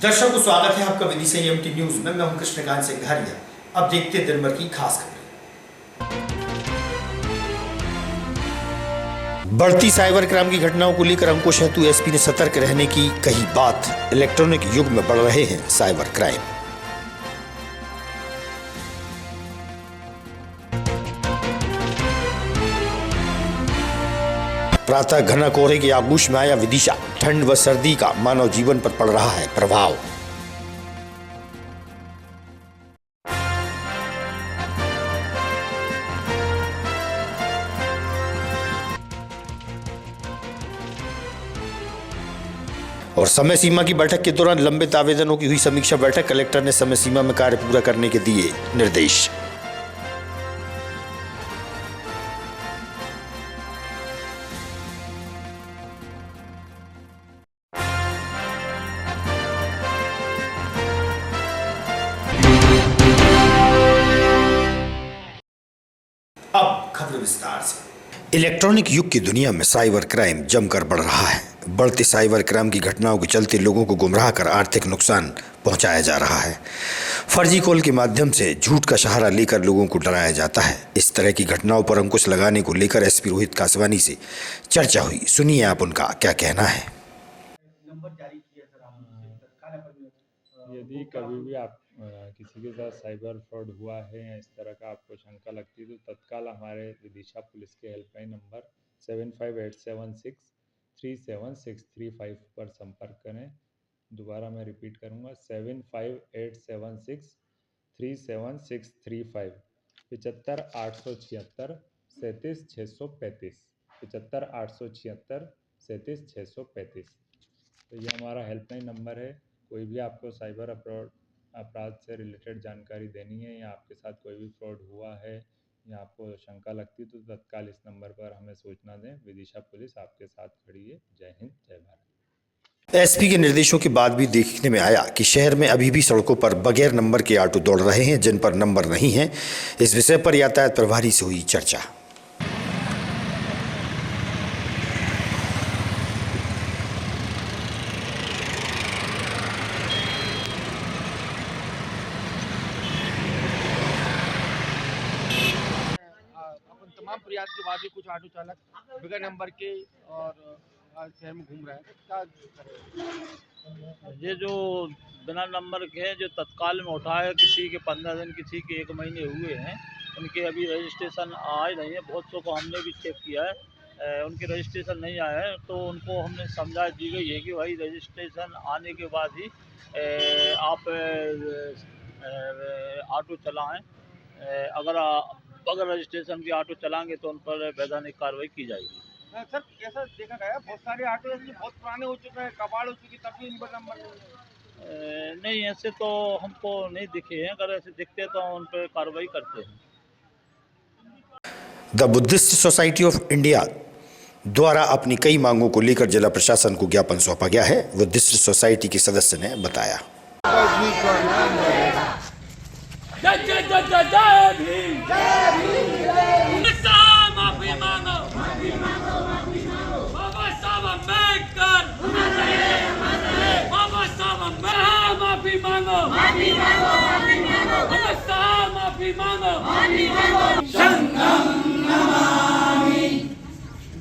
दर्शकों, स्वागत है आपका विदिशा एएमटी न्यूज में। मैं हूं कृष्णकांत सिंघारिया। अब देखते हैं दिन भर की खास खबरें। बढ़ती साइबर क्राइम की घटनाओं को लेकर अंकुश हेतु एसपी ने सतर्क रहने की कही बात। इलेक्ट्रॉनिक युग में बढ़ रहे हैं साइबर क्राइम। प्रातः घना कोहरे के आगोश में आया विदिशा। ठंड व सर्दी का मानव जीवन पर पड़ रहा है प्रभाव। और समय सीमा की बैठक के दौरान लंबित आवेदनों की हुई समीक्षा बैठक। कलेक्टर ने समय सीमा में कार्य पूरा करने के दिए निर्देश। अब खबर विस्तार से। इलेक्ट्रॉनिक युग की दुनिया में साइबर क्राइम जमकर बढ़ रहा है। बढ़ते साइबर क्राइम की घटनाओं के चलते लोगों को गुमराह कर आर्थिक नुकसान पहुंचाया जा रहा है। फर्जी कॉल के माध्यम से झूठ का सहारा लेकर लोगों को डराया जाता है। इस तरह की घटनाओं पर अंकुश लगाने को लेकर एसपी रोहित कासवानी से चर्चा हुई। सुनिए आप उनका क्या कहना है। यदि कभी भी आप किसी के साथ साइबर फ्रॉड हुआ है या इस तरह का आपको शंका लगती है तो तत्काल हमारे विदिशा पुलिस के हेल्पलाइन नंबर 7587637635 पर संपर्क करें। दोबारा मैं रिपीट करूंगा 7587637635 75 876 37 635 75 876 37 635। तो ये हमारा हेल्पलाइन नंबर है। कोई भी आपको साइबर अपराध से रिलेटेड जानकारी देनी है या आपके साथ कोई भी फ्रॉड हुआ है या आपको शंका लगती है तो तत्काल इस नंबर पर हमें सूचना दें। विदिशा पुलिस आपके साथ खड़ी है। जय हिंद, जय भारत। एसपी के निर्देशों के बाद भी देखने में आया कि शहर में अभी भी सड़कों पर बगैर नंबर के ऑटो दौड़ रहे हैं जिन पर नंबर नहीं है। इस विषय पर यातायात प्रभारी से हुई चर्चा। तमाम प्रयास के बाद भी कुछ ऑटो चालक बगैर नंबर के और शहर में घूम रहे हैं, तो क्या करें? ये जो बिना नंबर के हैं, जो तत्काल में उठाए, किसी के 15 दिन, किसी के 1 महीने हुए हैं, उनके अभी रजिस्ट्रेशन आए नहीं है। बहुत सौ को हमने भी चेक किया है, उनके रजिस्ट्रेशन नहीं आया है। तो उनको हमने समझा दी गई है कि भाई रजिस्ट्रेशन आने के बाद ही आप ऑटो चलाएं। अगर रजिस्ट्रेशन की ऑटो चलाएंगे तो उन पर वैधानिक कार्रवाई की जाएगी। सर, ऐसा देखा गया है बहुत सारे ऑटो ऐसे बहुत पुराने हो चुके हैं, कबाड़ हो चुकी, तब भी इन पर नंबर नहीं है। नहीं, ऐसे तो हमको नहीं दिखे हैं। अगर ऐसे दिखते तो उन पर कार्रवाई करते हैं। The Buddhist society of India द्वारा अपनी कई मांगों को लेकर जिला प्रशासन को ज्ञापन सौंपा गया है। बुद्धिस्ट सोसाइटी के सदस्य ने बताया।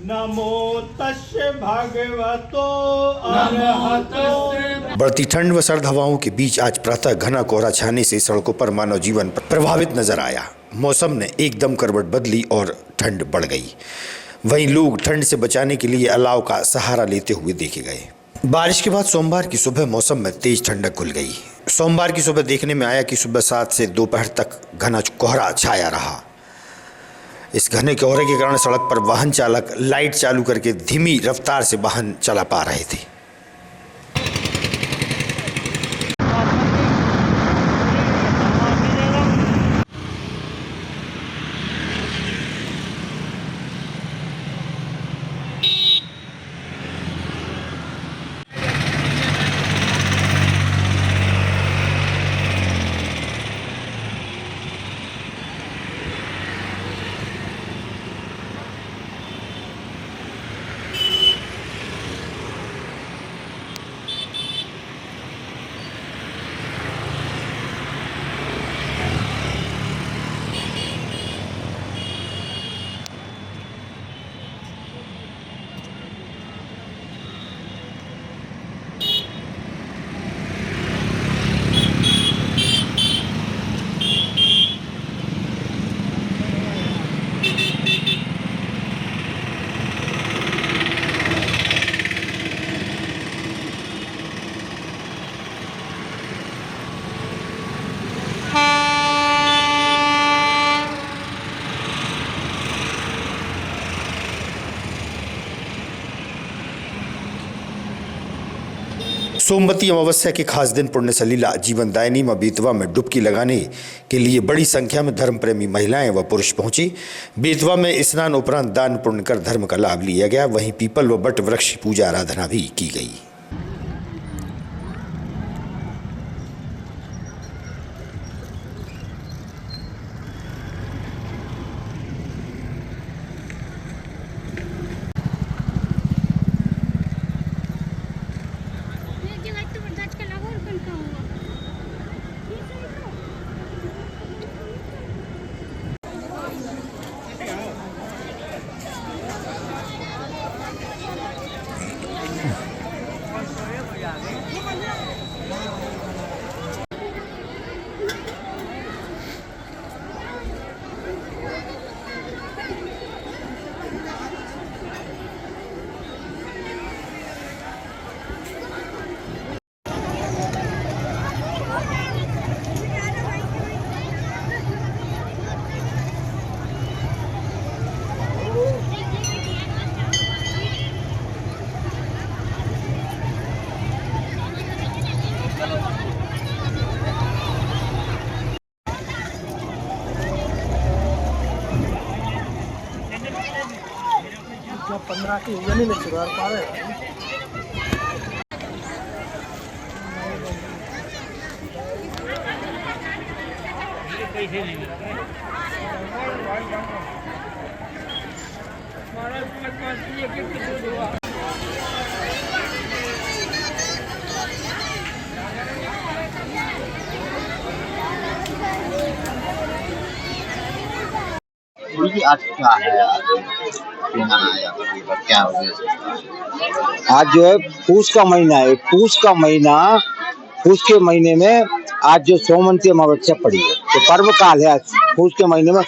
नमो तस्य भगवतो अरहतो। बढ़ती ठंड व सर्द हवाओं के बीच आज प्रातः घना कोहरा छाने से सड़कों पर मानव जीवन प्रभावित नजर आया। मौसम ने एकदम करवट बदली और ठंड बढ़ गई। वहीं लोग ठंड से बचाने के लिए अलाव का सहारा लेते हुए देखे गए। बारिश के बाद सोमवार की सुबह मौसम में तेज ठंडक घुल गई। सोमवार की सुबह देखने में आया कि सुबह 7 से दोपहर तक घना कोहरा छाया रहा। इस घने कोहरे के कारण सड़क पर वाहन चालक लाइट चालू करके धीमी रफ्तार से वाहन चला पा रहे थे। सोमवती अमावस्या के खास दिन पुण्य सलीला जीवनदायिनी मां बेतवा में डुबकी लगाने के लिए बड़ी संख्या में धर्म प्रेमी महिलाएं व पुरुष पहुंचे। बेतवा में स्नान उपरांत दान पुण्य कर धर्म का लाभ लिया गया। वहीं पीपल व बट वृक्ष की पूजा आराधना भी की गई। आज क्या है, क्या हो गया? आज जो है पूस का महीना है। पूस के महीने में आज जो सोमवती अमावस्या पड़ी है, तो पर्व काल है। पूस के महीने में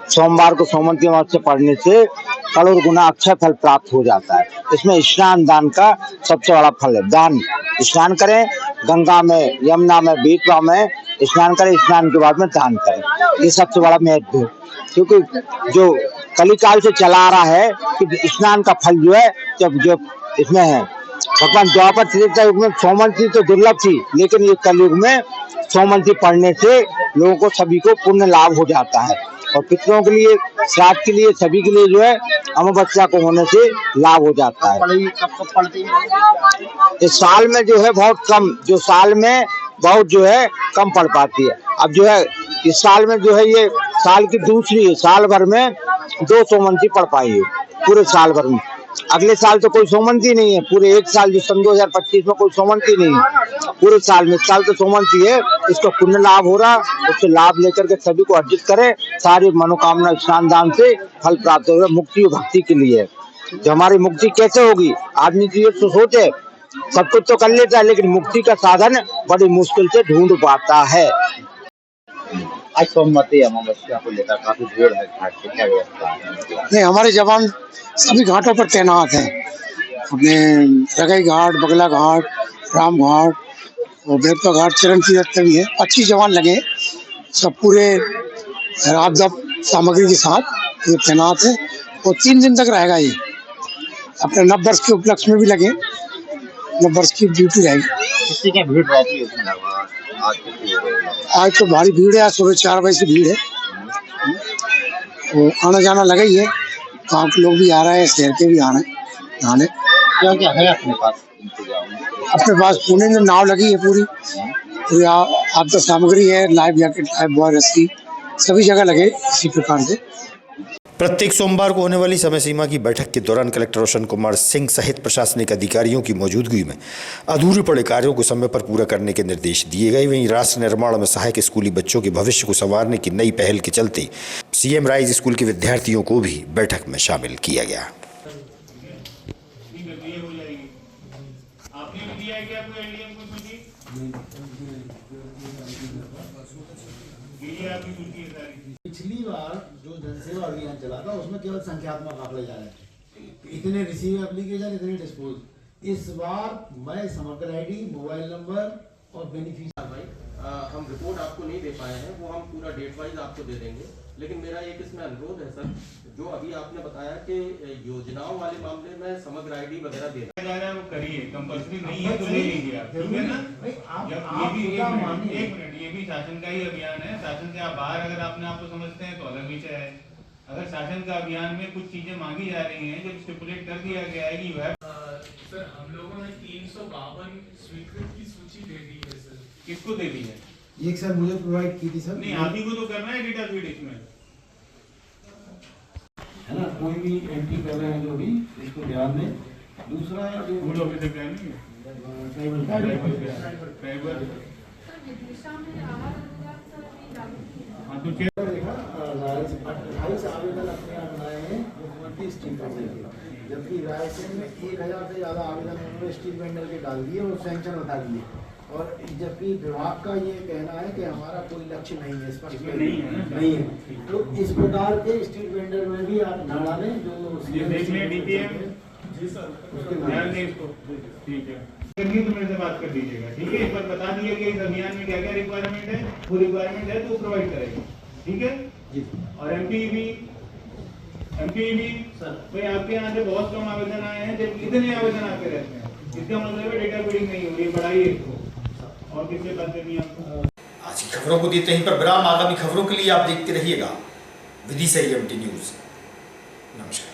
सोमवार को सोमवती अमावस्या पड़ने से करोड़ गुना अक्षय फल प्राप्त हो जाता है। इसमें स्नान दान का सबसे बड़ा फल है। दान स्नान करें, गंगा में, यमुना में, बेतवा में स्नान करें। स्नान के बाद में दान करें, ये सबसे बड़ा महत्व है। क्योंकि जो कलिकाल से चला आ रहा है कि स्नान का फल जो है जो इसमें है। भगवान द्वापर त्रेता युग में सोमवती तो दुर्लभ थी, लेकिन ये कलयुग में सोमवती पढ़ने से लोगों को सभी को पुण्य लाभ हो जाता है। और पितरों के लिए, श्राद्ध के लिए, सभी के लिए जो है अमावस्या को होने से लाभ हो जाता है। इस साल में जो है बहुत कम, जो साल में बहुत जो है कम पड़ पाती है। अब जो है इस साल में जो है ये साल की दूसरी है, साल भर में 2 सोमवती पड़ पाई है पूरे साल भर में। अगले साल तो कोई सोमवती नहीं है, पूरे एक साल जो सन 2025 में कोई सोमवती नहीं है पूरे साल में। साल तो सोमवती है, इसका पुण्य लाभ हो रहा, उससे लाभ लेकर के सभी को अर्जित करें। सारी मनोकामना स्नान दान से फल प्राप्त होगा। मुक्ति और भक्ति के लिए जो हमारी मुक्ति कैसे होगी, आदमी की तो सोचे सब कुछ तो कर लेता है, लेकिन मुक्ति का साधन बड़ी मुश्किल से ढूंढ पाता है। आज सोमवती अमावस्या को लेकर काफी भीड़ है घाट पे, क्या व्यवस्था है? नहीं, हमारे जवान सभी घाटों पर तैनात हैं। अपने रगई घाट, बगला घाट, राम घाट और बेतवा घाट, चरण तीर्थ भी है। 25 जवान लगे, सब पूरे आपदा सामग्री के साथ ये तैनात है और 3 दिन तक रहेगा। ये अपने नववर्ष के उपलक्ष्य में भी लगे, नववर्ष की ड्यूटी रहेगी। कितनी क्या भीड़ रहती है उसमें? आज तो भारी भीड़ है, आज सुबह 4 बजे से भीड़ है। तो आना जाना लगा ही है, गाँव के लोग भी आ रहे हैं, शहर के भी आ रहे हैं नहाने। क्या क्या है अपने पास इंतजाम? अपने पास पुणे में नाव लगी है पूरी आपदा सामग्री है, लाइफ जैकेट, लाइफ बॉय, रस्सी, सभी जगह लगे इसी प्रकार से। प्रत्येक सोमवार को होने वाली समय सीमा की बैठक के दौरान कलेक्टर रोशन कुमार सिंह सहित प्रशासनिक अधिकारियों की मौजूदगी में अधूरे पड़े कार्यों को समय पर पूरा करने के निर्देश दिए गए। वहीं राष्ट्र निर्माण में सहायक स्कूली बच्चों के भविष्य को संवारने की नई पहल के चलते सीएम राइज स्कूल के विद्यार्थियों को भी बैठक में शामिल किया गया। पिछली बार जो जनसेवा अभियान चला था उसमें केवल संख्यात्मक आंकड़े जा रहे थे, इतने रिसीव एप्लीकेशन, इतने डिस्पोज। इस बार मैं समग्र आईडी, मोबाइल नंबर और बेनिफिशियरी भाई हम रिपोर्ट आपको नहीं दे पाए हैं, वो हम पूरा डेट वाइज आपको दे देंगे। लेकिन मेरा एक इसमें अनुरोध है सर, जो अभी आपने बताया कि योजनाओं वाले मामले में समग्र आईडी वगैरह देना वो करिए, कंपल्सरी नहीं है तो ले लीजिए आप, ठीक है ना। जब एक मिनट, ये भी शासन का ही अभियान है। शासन से आप बाहर अगर अपने आप को समझते हैं तो अलग विषय है। अगर शासन का अभियान में कुछ चीजें मांगी जा रही हैं, जब स्टिपुलेट कर दिया गया है कि सर हम लोगों ने 352 स्वीकृत की सूची दे दी है सर। किसको दे दी है? एक सर मुझे प्रोवाइड की थी सर। नहीं, आप ही को तो करना है डेटा फीड इसमें, है ना। कोई भी एंट्री कर रहे हैं जो भी, इसको ध्यान दें। दूसरा जो फूड ऑफिसर का नहीं है, ट्राइबल। हाँ तो क्या देखा 28 आवेदन अपने यहाँ बनाए हैं मुख्यमंत्री स्ट्रीट वेंडर के, जबकि रायसेन में 1000 से ज़्यादा आवेदन उन्होंने स्ट्रीट वेंडर के डाल दिए और सैंक्शन बता दिए। और जबकि विभाग का ये कहना है कि हमारा कोई लक्ष्य नहीं है, स्पष्ट नहीं है। तो इस प्रकार के स्ट्रीट वेंडर में भी आप न डालें जो ये देख लें डीपीएम जी सर, उसके ध्यान दें इसको, ठीक है। करनी तो मेरे से बात कर दीजिएगा, ठीक है। एक बार बता दिए कि इस अभियान में क्या क्या रिक्वायरमेंट है, वो रिक्वायरमेंट है तो वो प्रोवाइड करेगा, ठीक है। और एमपी भी सर भाई आपके यहाँ से बहुत कम आवेदन आए हैं, जब इतने आवेदन आते रहते हैं, इसका मतलब है डेटा फीडिंग नहीं हो रही, बढ़ाइए इसको। और किससे बात करनी है आपको? आज की खबरों को देते हैं पर विराम। आगामी खबरों के लिए आप देखते रहिएगा विदिशा EMT न्यूज। नमस्कार।